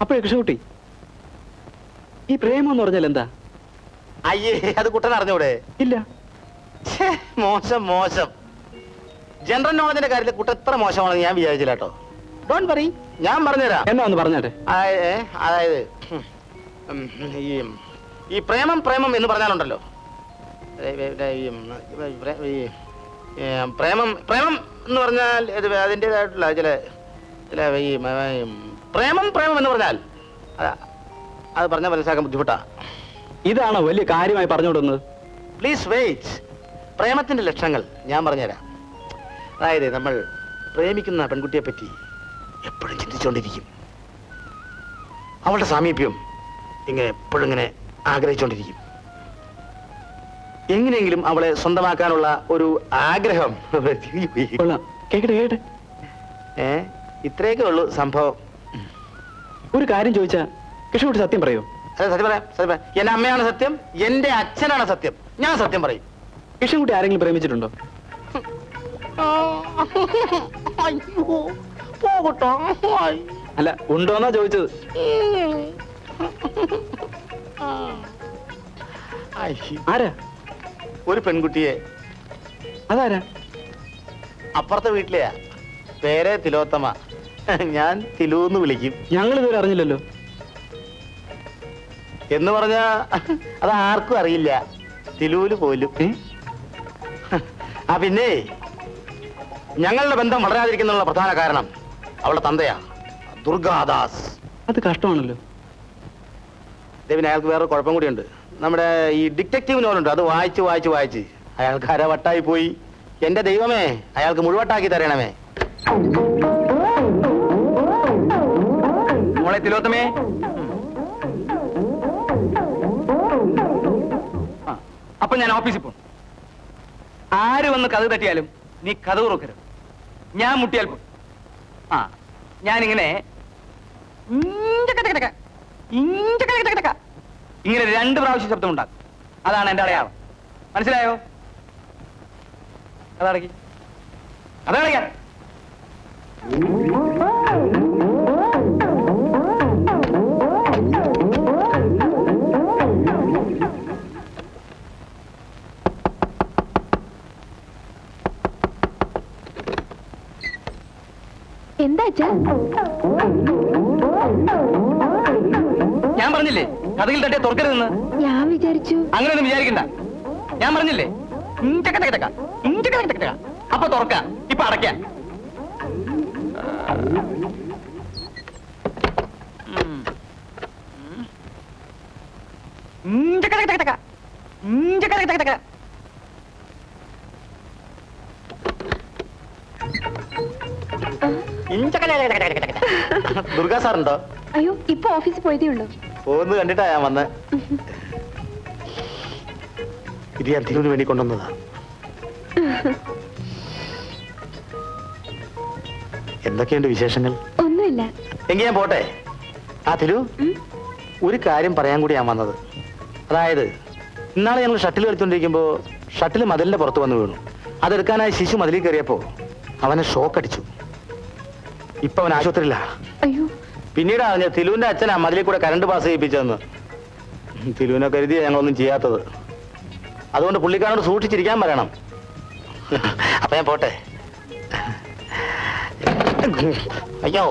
അപ്പോഴേ കൃഷ്ണകുട്ടി, ഈ പ്രേമം എന്ന് പറഞ്ഞാൽ എന്താ? അയ്യേ, അത് കുട്ടൻ അറിഞ്ഞൂടെ? ഇല്ല. മോശം മോശം. ജനറൽ നോളജിന്റെ കാര്യത്തിൽ കുട്ടൻ എത്ര മോശമാണെന്ന് ഞാൻ വിചാരിച്ചില്ല കേട്ടോ. ഡോണ്ട് വറി, ഞാൻ പറഞ്ഞുതരാം. എന്നാ ഒന്ന് പറഞ്ഞാട്ടെ. അതായത് ഈ പ്രേമം പ്രേമം എന്ന് പറഞ്ഞാലുണ്ടല്ലോ, പ്രേമം പ്രേമം എന്ന് പറഞ്ഞാൽ അതിൻ്റെതായിട്ടുള്ള ചില ചില ഈ പ്രേമം പ്രേമം എന്ന് പറഞ്ഞാൽ അത് പറഞ്ഞാൽ മനസ്സിലാക്കാൻ ബുദ്ധിമുട്ടാ. ഇതാണോ വലിയ കാര്യമായി പറഞ്ഞുകൊടുക്കുന്നത്? Please wait. പ്രേമത്തിന്റെ ലക്ഷണങ്ങൾ ഞാൻ പറഞ്ഞുതരാം. അതായത് നമ്മൾ പ്രേമിക്കുന്ന പെൺകുട്ടിയെ പറ്റി എപ്പോഴും ചിന്തിച്ചുകൊണ്ടിരിക്കും. അവളുടെ സാമീപ്യം ഇങ്ങനെ എപ്പോഴും ഇങ്ങനെ ആഗ്രഹിച്ചുകൊണ്ടിരിക്കും. എങ്ങനെയെങ്കിലും അവളെ സ്വന്തമാക്കാനുള്ള ഒരു ആഗ്രഹം. കേട്ടെ. ഇത്രയൊക്കെ ഉള്ളൂ സംഭവം. ഒരു കാര്യം ചോദിച്ചാ കൃഷ്ണകുട്ടി സത്യം പറയോ? അതെ, സത്യം പറയാം, സത്യം പറയാം. എന്റെ അമ്മയാണ് സത്യം, എന്റെ അച്ഛനാണ് സത്യം. ഞാൻ സത്യം പറയും. കൃഷ്ണകുട്ടി ആരെങ്കിലും പ്രേമിച്ചിട്ടുണ്ടോ? അല്ല, ഉണ്ടോന്നാ ചോദിച്ചത്. ആരാ? ഒരു പെൺകുട്ടിയെ. അതാരാ? അപ്പുറത്തെ വീട്ടിലെയാ. പേര് തിലോത്തമ. ഞാൻ തിലൂന്ന് വിളിക്കും. ഞങ്ങൾ ഇതുവരെ അറിഞ്ഞില്ലല്ലോ. എന്ന് പറഞ്ഞാ അത് ആർക്കും അറിയില്ല, തിലൂല് പോലും. പിന്നെ ഞങ്ങളുടെ ബന്ധം വളരാതിരിക്കുന്നുള്ള പ്രധാന കാരണം അവളുടെ തന്തയാ, ദുർഗാദാസ്. അത് കഷ്ടമാണല്ലോ. പിന്നെ അയാൾക്ക് വേറെ കുഴപ്പം കൂടിയുണ്ട്. നമ്മുടെ ഈ ഡിറ്റക്റ്റീവ് നോവലുണ്ട്, അത് വായിച്ച് വായിച്ച് വായിച്ച് അയാൾക്ക് അരവട്ടായി പോയി. എന്റെ ദൈവമേ, അയാൾക്ക് മുഴുവട്ടാക്കി തരണമേ. മോളെ തിലോത്തമേ, അപ്പൊ ഞാൻ ഓഫീസിൽ പോകും. ആര് വന്ന് കഥ തട്ടിയാലും നീ കഥ തുറക്കരുത്. ഞാൻ മുട്ടിയാൽ പോകും. ഞാനിങ്ങനെ ഇങ്ങനെ 2 പ്രാവശ്യം ശബ്ദം ഉണ്ടാക്കും. അതാണ് എന്റെ അടയാളം. മനസ്സിലായോ? അതടക്കി അതടയ്ക്കാൻ. എന്താ ഞാൻ പറഞ്ഞില്ലേ കഥയിൽ തട്ടിയ തുറക്കരുതെന്ന്? ഞാൻ വിചാരിച്ചു. അങ്ങനെയൊന്നും വിചാരിക്കണ്ട. ഞാൻ പറഞ്ഞില്ലേ അപ്പൊ തുറക്ക, ഇപ്പൊ അടയ്ക്ക. ദുർഗാ സാറുണ്ടോ? അയ്യോ, ഇപ്പൊ ഓഫീസിൽ പോയതേ ഉള്ളൂ. പോന്ന് കണ്ടിട്ടാ ഞാൻ വന്ന്. ഇത് ഞാൻ തിരുവിന് വേണ്ടി കൊണ്ടുവന്നതാ. എന്തൊക്കെയുണ്ട് വിശേഷങ്ങൾ? ഒന്നുമില്ല. എങ്കിൽ ഞാൻ പോട്ടെ. തിരു, ഒരു കാര്യം പറയാൻ കൂടി ഞാൻ വന്നത്. അതായത് ഇന്നാളെ ഞങ്ങൾ ഷട്ടിൽ കളിച്ചോണ്ടിരിക്കുമ്പോ ഷട്ടിൽ മതിലിന്റെ പുറത്ത് വന്ന് വീണു. അതെടുക്കാനായി ശിശു മതിലിൽ കയറിയപ്പോ അവനെ ഷോക്ക് അടിച്ചു. ഇപ്പൊ അവൻ ആശുപത്രിയില്ല. അയ്യോ. പിന്നീട് അറിഞ്ഞ തിലുവിന്റെ അച്ഛനാ മതിലിൽ കൂടെ കറണ്ട് പാസ് ചെയ്യിപ്പിച്ചതെന്ന്. തിലുവിനെ കരുതിയ ഞങ്ങളൊന്നും ചെയ്യാത്തത്. അതുകൊണ്ട് പുള്ളിക്കാരോട് സൂക്ഷിച്ചിരിക്കാൻ പറയണം. അപ്പൊ ഞാൻ പോട്ടെ. അയ്യോ.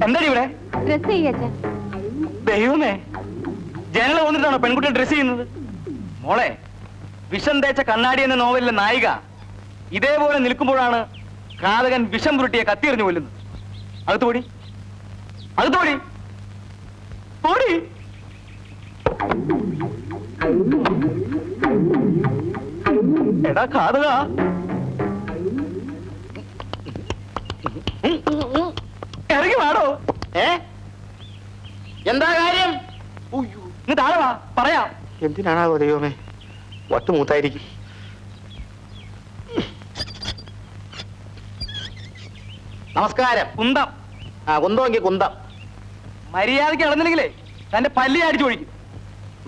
എന്താ ഇവിടെ? ഡ്രസ് ചെയ്യച്ച. ദൈവമേ, ജനൽ വന്നിട്ടാണോ പെൺകുട്ടിയെ ഡ്രസ് ചെയ്യുന്നത്? മോളെ, വിഷം തേച്ച കണ്ണാടി എന്ന നോവലിലെ നായിക ഇതേപോലെ നിൽക്കുമ്പോഴാണ് ഘാതകൻ വിഷം പുരട്ടിയെ കത്തിയെറിഞ്ഞു കൊല്ലുന്നത്. അകത്തോടി, അകത്തോടി, ഓടി. എടാ ഘാതക, ഇറങ്ങി വാടോ. എന്താ കാര്യം? നീ താഴെ വാ, പറയാം. എന്തിനാണാവോ ദൈവമേ, വട്ടുമൂത്തായിരിക്കും. നമസ്കാരം. കുന്തം ആ, കുന്തമെങ്കിൽ കുന്തം. മര്യാദയ്ക്ക് നടന്നില്ലെങ്കിലേ തന്റെ പല്ലി അടിച്ചു ഒഴിക്കും.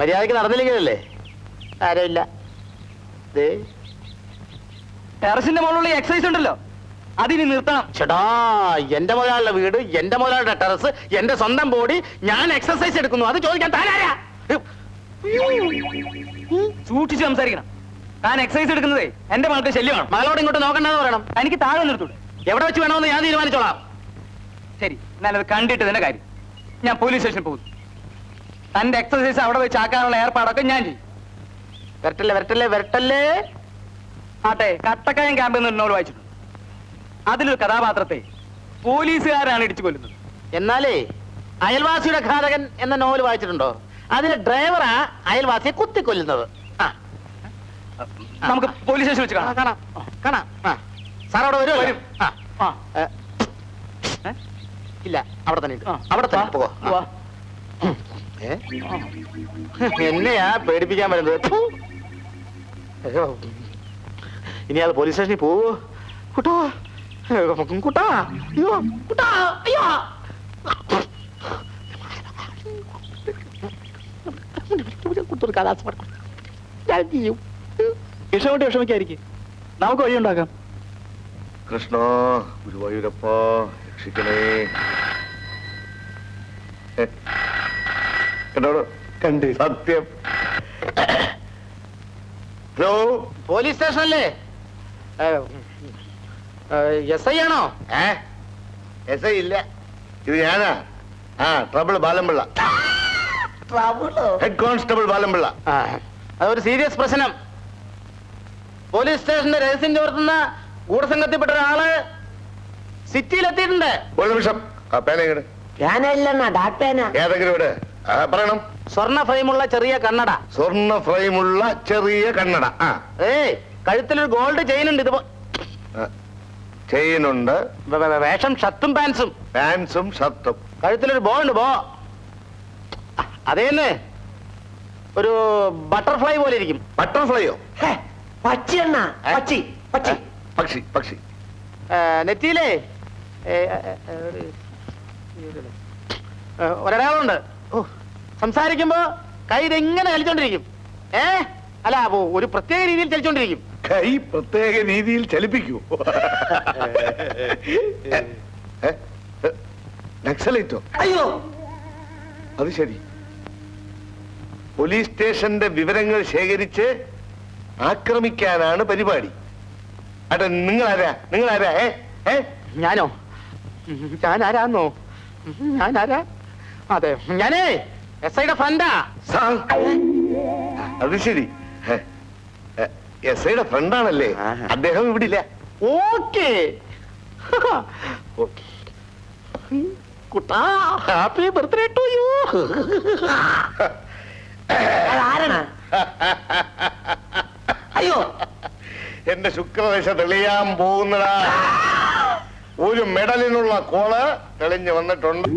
മര്യാദയ്ക്ക് നടന്നില്ലെങ്കിലല്ലേ? ആരമില്ല. ദേ ടെറസിന്റെ മുകളിലുള്ള എക്സസൈസ് ഉണ്ടല്ലോ, അതിനി നിർത്തണം. ചേട്ടാ, എന്റെ മുതലാളുടെ വീട്, എന്റെ മുതലാളുടെ ടെറസ്, എന്റെ സ്വന്തം ബോഡി, ഞാൻ എക്സസൈസ് എടുക്കുന്നു. അത് ചോദിക്കാൻ താനാരാ? സൂക്ഷിച്ച് സംസാരിക്കണം. താൻ എക്സസൈസ് എടുക്കുന്നതേ എന്റെ മകൾക്ക് ശല്യമാണ്. മകളോട് ഇങ്ങോട്ട് നോക്കണ്ടെന്ന് പറയണം. എനിക്ക് താഴെ നിർത്തൂടെ? എവിടെ വെച്ച് വേണമെന്ന് ഞാൻ തീരുമാനിച്ചോളാം. ശരി, ഞാനത് കണ്ടിട്ട് തന്നെ കാര്യം. ഞാൻ പോലീസ് സ്റ്റേഷനിൽ പോകുന്നു. തന്റെ എക്സസൈസ് അവിടെ വെച്ച് ആക്കാനുള്ള ഏർപ്പാടൊക്കെ ഞാൻ ചെയ്യും. വരട്ടല്ലേ വരട്ടല്ലേ വരട്ടല്ലേ. ആട്ടെ, കട്ടക്കയം ക്യാമ്പ് എന്ന് നോവൽ വായിച്ചിട്ടുണ്ട്. അതിലൊരു കഥാപാത്രത്തെ പോലീസുകാരാണ് ഇടിച്ചു കൊല്ലുന്നത്. എന്നാലേ അയൽവാസിയുടെ ഘാതകൻ എന്ന നോവൽ വായിച്ചിട്ടുണ്ടോ? അതിലെ ഡ്രൈവറാ അയൽവാസിയെ കുത്തിക്കൊല്ലുന്നത്. ആ, നമുക്ക് പോലീസ് സ്റ്റേഷൻ വെച്ച് ആ, കാണാം. കാണാം കാണാം. ആ, സാർ അവിടെ വരുമോ? വരും. ആ, ആ, ഏ, ഏ? ഇല്ല, അവിടെ തന്നെ ഉണ്ട്. ആ, അവിടെ തന്നെ വാ, പോകോ. വാ. ഏ? എന്നെയാ പേടിപ്പിക്കാൻ വരുന്നത്. ഫു. അയ്യോ. ഇനി അത് പോലീസ് സ്റ്റേഷനിൽ പോവോ? കുട്ടാ, കുട്ടാ, അയ്യോ, കുട്ടാ, അയ്യോ. വിഷമോട്ട് വിഷമിക്കായിരിക്കും, നമുക്ക് വഴിയുണ്ടാക്കാം. കൃഷ്ണ ഗുരുവായൂരപ്പ രക്ഷിക്കണേ. കണ്ടോ? കണ്ട് സത്യം. ഹലോ, പോലീസ് സ്റ്റേഷനല്ലേ? എസ് ഐ ആണോ? എസ് ഐ ഇല്ല, ഇത് ഞാനാ. ആ, trouble Balampilla, head constable Balampilla. ആ, അതൊരു സീരിയസ് പ്രശ്നം. പോലീസ് സ്റ്റേഷന്റെ രഹസ്യം ചോർത്തുന്ന ഗൂഢസംഘത്തിൽപ്പെട്ട ഒരാള് സിറ്റിയിലെത്തിയിട്ടുണ്ട്. ഒരു നിമിഷം, ആ പേന ഇങ്ങട്. ഏതെങ്കിലും ഇവിടെ പറയണം. സ്വർണ്ണ ഫ്രെയിമുള്ള ചെറിയ കണ്ണട. സ്വർണ്ണ ഫ്രെയിമുള്ള ചെറിയ കണ്ണട. ആ, ഏയ്, കഴുത്തിലൊരു ഗോൾഡ് ചെയിൻ ഉണ്ട്. ഇത് ചെയിനുണ്ട്, വേഷം ഷർട്ടും പാൻസും. പാൻസും ഷർട്ടും. കഴുത്തിലൊരു ബോ ഉണ്ട്, ബോ. അതേന്ന് ഒരു ബട്ടർഫ്ലൈ പോലെ ഇരിക്കും. ബട്ടർഫ്ലൈയോ? പച്ചി പച്ചി. പക്ഷി പക്ഷി. നെറ്റിയിലേ ഒരടയാളുണ്ട്. സംസാരിക്കുമ്പോ കൈ ഇതെങ്ങനെ ചലിച്ചോണ്ടിരിക്കും. അല്ല, ഒരു പ്രത്യേക രീതിയിൽ ചലിച്ചോണ്ടിരിക്കും. കൈ പ്രത്യേക രീതിയിൽ ചലിപ്പിക്കൂ. നക്സലൈറ്റോ? അയ്യോ, അത് ശരി. പോലീസ് സ്റ്റേഷന്റെ വിവരങ്ങൾ ശേഖരിച്ച് ആക്രമിക്കാനാണ് പരിപാടി. അതെ, നിങ്ങളാരാ? നിങ്ങളാരാ? ഞാനോ? ഞാനാരാന്നോ? ഞാനാരാ? അതെ, ഞാനേ എസ് ഐയുടെ ഫ്രണ്ടാ. സാർ, അത് ശരി. എസ് ഐയുടെ ഫ്രണ്ടാണല്ലേ? അദ്ദേഹം ഇവിടെ ഇല്ല. Okay. Kutta, happy birthday to you. അയ്യോ, എന്റെ ശുക്രദശ തെളിയാൻ പോകുന്നടാ. ഒരു മെഡലിനുള്ള കോള് തെളിഞ്ഞു വന്നിട്ടുണ്ട്.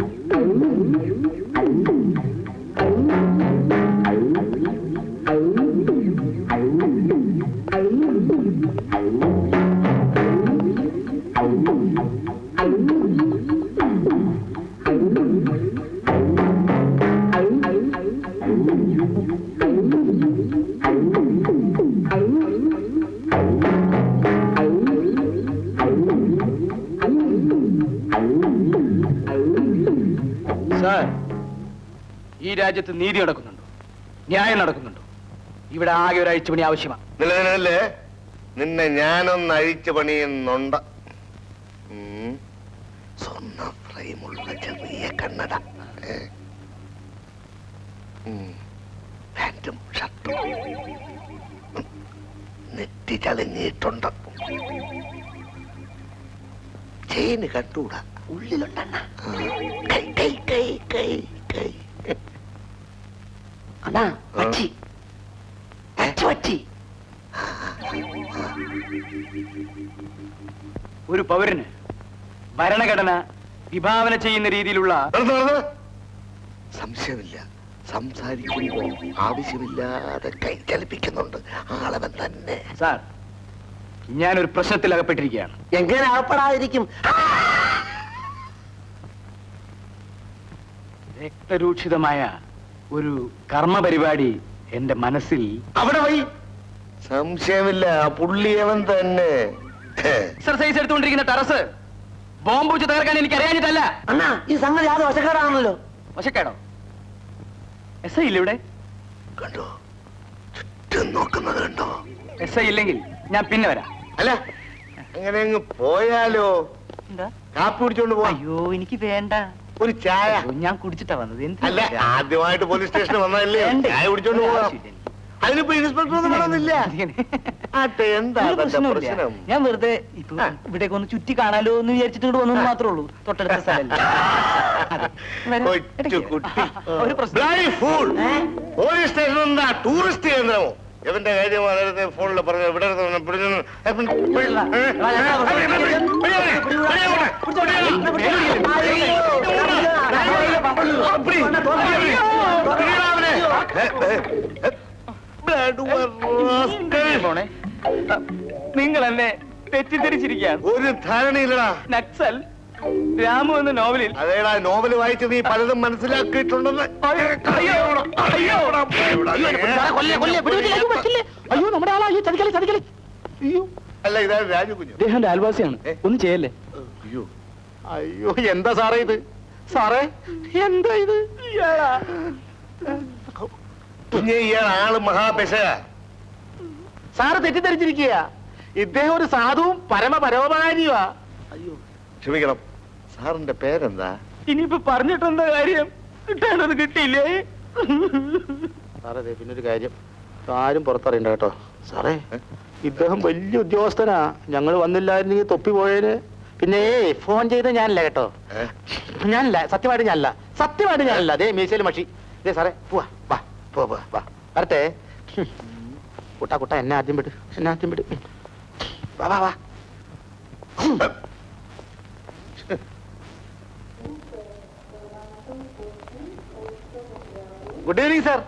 സാർ, ഈ രാജ്യത്ത് നീതി നടക്കുന്നുണ്ടോ? ന്യായം നടക്കുന്നുണ്ടോ? ഇവിടെ ആകെ ഒരു അഴിച്ചുപണി ആവശ്യമാണ്. നിലനില്ലേ, നിന്നെ ഞാനൊന്ന് അഴിച്ചു പണിയുന്നുണ്ട്. സ്വർണ്ണ ഫ്രെയിമുള്ള ചെറിയ കണ്ണട, പാൻറ്റും ഷർട്ടും, നെറ്റി ചളിഞ്ഞിട്ടുണ്ട്. ചെയിന് കണ്ടൂടാ, ഉള്ളിലുണ്ടെണ്ണ. കൈ കൈ കൈ കൈ കൈ. അതാ പച്ചി പച്ചി. ഒരു പൗരന് ഭരണഘടന വിഭാവന ചെയ്യുന്ന രീതിയിലുള്ള സംശയമില്ല. സംസാരിക്കുമ്പോ ആവശ്യമില്ലാതെ കൈ ചലിപ്പിക്കുന്നുണ്ട്. ആളവൻ തന്നെ. സാർ, ഞാനൊരു പ്രശ്നത്തിൽ അകപ്പെട്ടിരിക്കുകയാണ്. എങ്ങനെ അകപ്പെടാതിരിക്കും? രക്തരൂക്ഷിതമായ ഒരു കർമ്മ പരിപാടി എന്റെ മനസ്സിൽ. അവിടെ പോയി. സംശയമില്ല, ആ പുള്ളിയവൻ തന്നെ. എക്സർസൈസ് എടുത്തുകൊണ്ടിരിക്കുന്ന ടെറസ് ബോംബ് വെച്ച് തകർക്കാൻ എനിക്ക് അറിയാഞ്ഞിട്ടല്ല. അണ്ണാ ഈ സംഗതി ആദ്യം വശക്കാരാണല്ലോ. വശക്കേടോ? എസ് ഐ ഇല്ല ഇവിടെ? കണ്ടോ? ചുറ്റും നോക്കുന്നത് കണ്ടോ? എസ് ഐ ഇല്ലെങ്കിൽ ഞാൻ പിന്നെ വരാം. അല്ല, അങ്ങനെ അങ്ങ് പോയാലോ? എന്താ? കാപ്പി കുടിച്ചോണ്ട് പോവാ. അയ്യോ, എനിക്ക് വേണ്ട. ഒരു ചായ. ഞാൻ കുടിച്ചിട്ടാ വന്നത്. അല്ല, ആദ്യമായിട്ട് പോലീസ് സ്റ്റേഷനിൽ വന്നതല്ലേ, ചായ കുടിച്ചോണ്ട് പോവാം. അതിനിപ്പോ ഇൻസ്പെക്ടർ ഒന്നും വേണമെന്നില്ല. ആട്ടെ, എന്താ പ്രശ്നം? ഞാൻ വെറുതെ ഇവിടേക്ക് ഒന്ന് ചുറ്റി കാണാലോ എന്ന് വിചാരിച്ചിട്ട് ഇങ്ങോട്ട് വന്നു മാത്രമേ ഉള്ളൂ. തൊട്ടടുത്ത കൊച്ചുകുട്ടി. Bloody fool. പോലീസ് സ്റ്റേഷൻ എന്താ ടൂറിസ്റ്റ് കേന്ദ്രമോ? എവന്റെ കാര്യം നേരത്തെ ഫോണിൽ പറഞ്ഞു. ഇവിടെ നിങ്ങൾ എന്നെ തെറ്റിദ്ധരിച്ചിരിക്കുകയാണ്. ഒരു ധാരണയില്ലടാ. നക്സൽ രാമു എന്ന നോവലിൽ. അതേടാ, നോവൽ വായിച്ച് നീ പലതും മനസ്സിലാക്കിയിട്ടുണ്ടെന്ന്. അയ്യോ, നമ്മുടെ ആളാ. അയ്യോ, ചതിക്കല് ചതിക്കല്. അയ്യോ, അല്ല, ഇതാണ് രാജു കുഞ്ഞു. അദ്ദേഹം അയൽവാസിയാണ്. ഒന്നും ചെയ്യല്ലേ. അയ്യോ, അയ്യോ, എന്താ സാറേ ഇത്? സാറേ, എന്താ ഇത്? കുഞ്ഞെ, ഇയാൾ ആള് മഹാപെശക. സാറ് തെറ്റിദ്ധരിച്ചിരിക്കുക. ഇദ്ദേഹം ഒരു സാധുവും പരമപരോപകാരിയുമാ. അയ്യോ, ക്ഷമിക്കണം. സാറിന്റെ പേരെന്താ? ഇനിയിപ്പോ പറഞ്ഞിട്ടെന്താ കാര്യം? കിട്ടേണ്ടത് കിട്ടിയില്ലേ? സാറേ, പിന്നൊരു കാര്യം ആരും പുറത്തറിയണ്ട കേട്ടോ. സാറേ, ഇദ്ദേഹം വലിയ ഉദ്യോഗസ്ഥനാ. ഞങ്ങൾ വന്നില്ലായിരുന്നെങ്കിൽ തൊപ്പി പോയേന്. പിന്നെ ഫോൺ ചെയ്ത് ഞാനല്ല കേട്ടോ. ഞാനല്ല, സത്യമായിട്ട് ഞാനല്ല. സത്യമായിട്ട് ഞാനല്ല. അതേ മീശയില് മഷി. ഇതേ സാറേ, പോവാ. വാ, പോവാ, വാ. വരട്ടെ. കുട്ടാ കുട്ടാ, എന്നെ ആദ്യം വിട്. എന്നെ ആദ്യം വിട്. വാ വാ വാ. Good evening sir.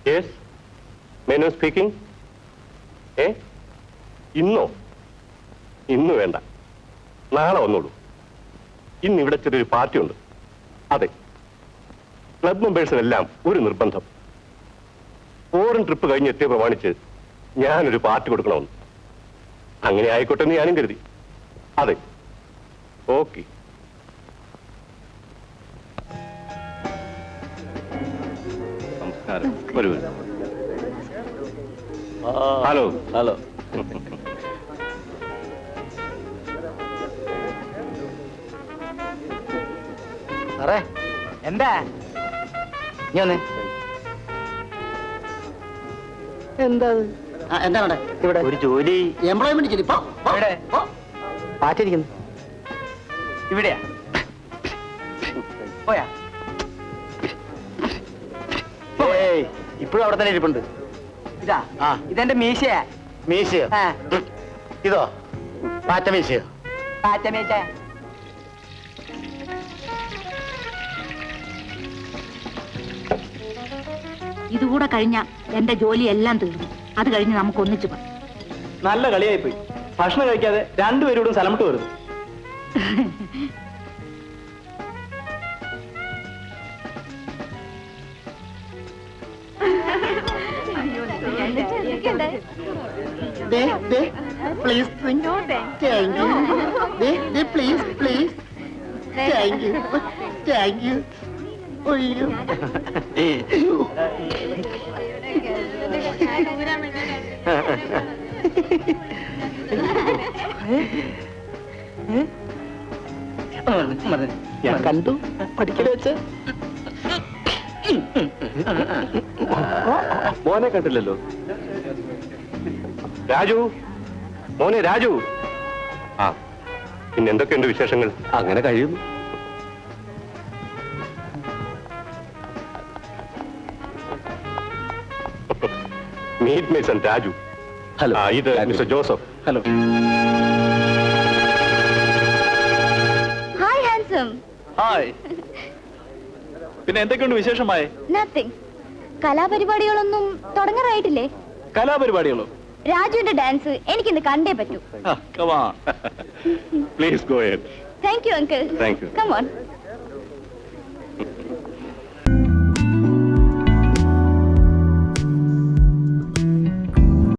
Yes, menu speaking. ഇന്നോ? ഇന്ന് വേണ്ട, നാളെ വന്നോളൂ. ഇന്ന് ഇവിടെ ചെറിയൊരു പാർട്ടി ഉണ്ട്. അതെ, ക്ലബ് മെമ്പേഴ്സിനെല്ലാം ഒരു നിർബന്ധം. ഫോറിൻ ട്രിപ്പ് കഴിഞ്ഞ് എത്തിയ പ്രമാണിച്ച് ഞാനൊരു പാർട്ടി കൊടുക്കണമെന്ന്. അങ്ങനെ ആയിക്കോട്ടെ എന്ന് ഞാനും കരുതി. അതെ, ഓക്കെ. നമസ്കാരം. വരൂ. ഹലോ. ഹലോ. സാറേ, എന്താ? നീ വന്നേ. എന്താ എന്താണ് ഇവിടെ? ഒരു ജോലി. എംപ്ലോയ്മെന്റ് ചെയ്തു. ഇവിടെ പാറ്റിരിക്കുന്നു. ഇവിടെയാ? പോയാ? ഏയ്, ഇപ്പോഴും അവിടെ തന്നെ ഇരിപ്പുണ്ട്. ഇതാ? ആ. ഇതെന്റെ മീശയാ. മീശയോ? ആ. ഇതോ? പാറ്റ മീശയോ? പാറ്റ മീശ. ഇതുകൂടെ കഴിഞ്ഞ എന്റെ ജോലി എല്ലാം തീർന്നു. അത് കഴിഞ്ഞ് നമുക്ക് ഒന്നിച്ചു പോകാം. നല്ല കളിയായി പോയി. ഭക്ഷണം കഴിക്കാതെ രണ്ടുപേരോടും സ്ഥലമിട്ട് വരുന്നു. Please thank you. Please please thank you. Thank you. അയ്യോ, ഞാൻ കണ്ടു പഠിക്കല് വെച്ച്. മോനെ കണ്ടില്ലല്ലോ. രാജു, മോനെ രാജു. ആ, പിന്നെ എന്തൊക്കെയുണ്ട് വിശേഷങ്ങൾ? അങ്ങനെ കഴിയുന്നു. Meet my son Raju. Hello. ഇത് mister Joseph. Hello. Hi handsome. Hi. പിന്നെ എന്തൊക്കെയുണ്ട് വിശേഷമായി? നത്തിങ്. കലാപരിപാടികളൊന്നും തുടങ്ങാറായിട്ടില്ലേ? കലാപരിപാടികളോ? രാജുവിന്റെ ഡാൻസ് എനിക്കിന്ന് കണ്ടേ പറ്റൂ. Come on. Please go ahead. Thank you uncle. Thank you. Come on.